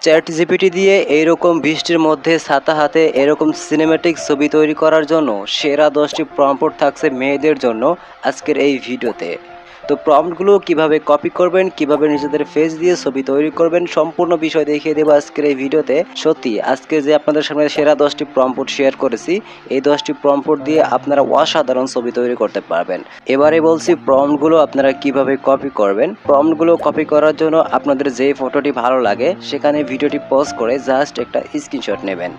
Chat GPT দিয়ে এইরকম বৃষ্টির মধ্যে ছাতা হাতে এরকম সিনেম্যাটিক ছবি তৈরি করার জন্য সেরা 10টি প্রম্পট থাকছে মেয়েদের জন্য আজকের এই ভিডিওতে। তো প্রম্পটগুলো কিভাবে কপি করবেন, কিভাবে নিজেদের ফেস দিয়ে ছবি তৈরি করবেন, সম্পূর্ণ বিষয় দেখিয়ে দেবো আজকের এই ভিডিওতে। সত্যি আজকে যে আপনাদের সামনে সেরা 10টি প্রম্পট শেয়ার করেছি, এই 10টি প্রম্পট দিয়ে আপনারা অসাধারণ ছবি তৈরি করতে পারবেন। এবারে বলছি প্রম্পটগুলো আপনারা কিভাবে কপি করবেন। প্রম্পটগুলো কপি করার জন্য আপনাদের যে ফটোটি ভালো লাগে সেখানে ভিডিওটি পজ করে জাস্ট একটা স্ক্রিনশট নেবেন।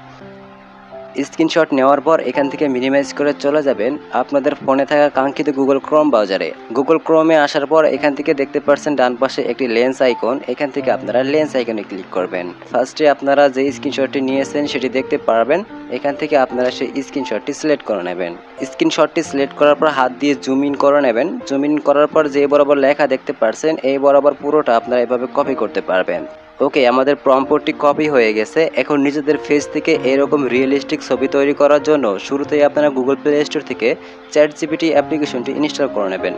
স্ক্রিনশট নেওয়ার পর এখান থেকে মিনিমাইজ করে চলে যাবেন আপনাদের ফোনে থাকা কাঙ্ক্ষিত গুগল ক্রোম ব্রাউজারে। গুগল ক্রোমে আসার পর এখান থেকে দেখতে পাচ্ছেন ডান পাশে একটি লেন্স আইকন, এখান থেকে আপনারা লেন্স আইকনে ক্লিক করবেন। ফার্স্টে আপনারা যে স্ক্রিনশটটি নিয়েছেন সেটি দেখতে পারবেন, এখান থেকে আপনারা সেই স্ক্রিনশটটি সিলেক্ট করে নেবেন। স্ক্রিনশটটি সিলেক্ট করার পর হাত দিয়ে জুম ইন করে নেবেন। জুম ইন করার পর যে বরাবর লেখা দেখতে পাচ্ছেন এই বরাবর পুরোটা আপনারা এভাবে কপি করতে পারবেন। ওকে, আমাদের প্রম্পটটি কপি হয়ে গেছে। এখন নিজেদের ফেস থেকে এরকম রিয়েলিস্টিক ছবি তৈরি করার জন্য শুরুতেই আপনারা গুগল প্লে স্টোর থেকে চ্যাট জিপিটি অ্যাপ্লিকেশনটি ইনস্টল করে নেবেন।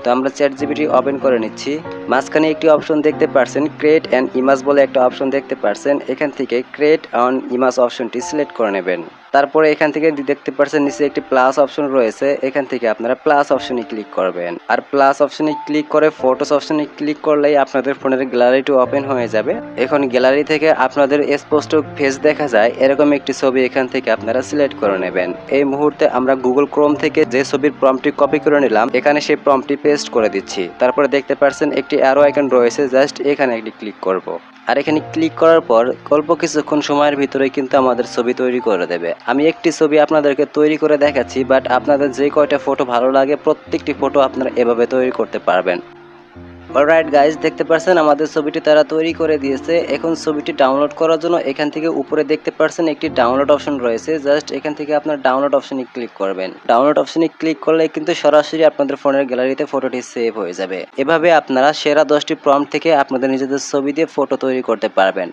তো আমরা চ্যাট জিপিটি ওপেন করে নিচ্ছি। মাঝখানে একটি অপশন দেখতে পাচ্ছেন, ক্রিয়েট অ্যান ইমেজ বলে একটা অপশন দেখতে পাচ্ছেন, এখান থেকে ক্রিয়েট অন ইমেজ অপশনটি সিলেক্ট করে নেবেন। তারপরে এখান থেকে দেখতে পাচ্ছেন নিচে একটি প্লাস অপশন রয়েছে, এখান থেকে আপনারা প্লাস অপশনে ক্লিক করবেন। আর প্লাস অপশনে ক্লিক করে ফটোস অপশনে ক্লিক করলেই আপনাদের ফোনের গ্যালারিটি ওপেন হয়ে যাবে। এখন গ্যালারি থেকে আপনাদের স্পষ্ট ফেস দেখা যায় এরকম একটি ছবি এখান থেকে আপনারা সিলেক্ট করে নেবেন। এই মুহূর্তে আমরা গুগল ক্রোম থেকে যে ছবির প্রম্পটটি কপি করে নিলাম এখানে সেই প্রম্পটটি পেস্ট করে দিচ্ছি। তারপরে দেখতে পাচ্ছেন একটি অ্যারো আইকন রয়েছে, জাস্ট এখানে একটি ক্লিক করব। আর এখানে ক্লিক করার পর অল্প কিছুক্ষণ সময়ের ভিতরে কিন্তু আমাদের ছবি তৈরি করে দেবে। আমি একটি ছবি আপনাদেরকে তৈরি করে দেখাচ্ছি, বাট আপনাদের যে কয়টা ফটো ভালো লাগে প্রত্যেকটি ফটো আপনারা এভাবে তৈরি করতে পারবেন। অলরাইট গাইজ, দেখতে পাচ্ছেন আমাদের ছবিটি তারা তৈরি করে দিয়েছে। এখন ছবিটি ডাউনলোড করার জন্য এখান থেকে উপরে দেখতে পাচ্ছেন একটি ডাউনলোড অপশন রয়েছে, জাস্ট এখান থেকে আপনার ডাউনলোড অপশনে ক্লিক করবেন। ডাউনলোড অপশনে ক্লিক করলে কিন্তু সরাসরি আপনাদের ফোনের গ্যালারিতে ফটোটি সেভ হয়ে যাবে। এভাবে আপনারা সেরা 10টি প্রম্পট থেকে আপনাদের নিজেদের ছবি দিয়ে ফটো তৈরি করতে পারবেন।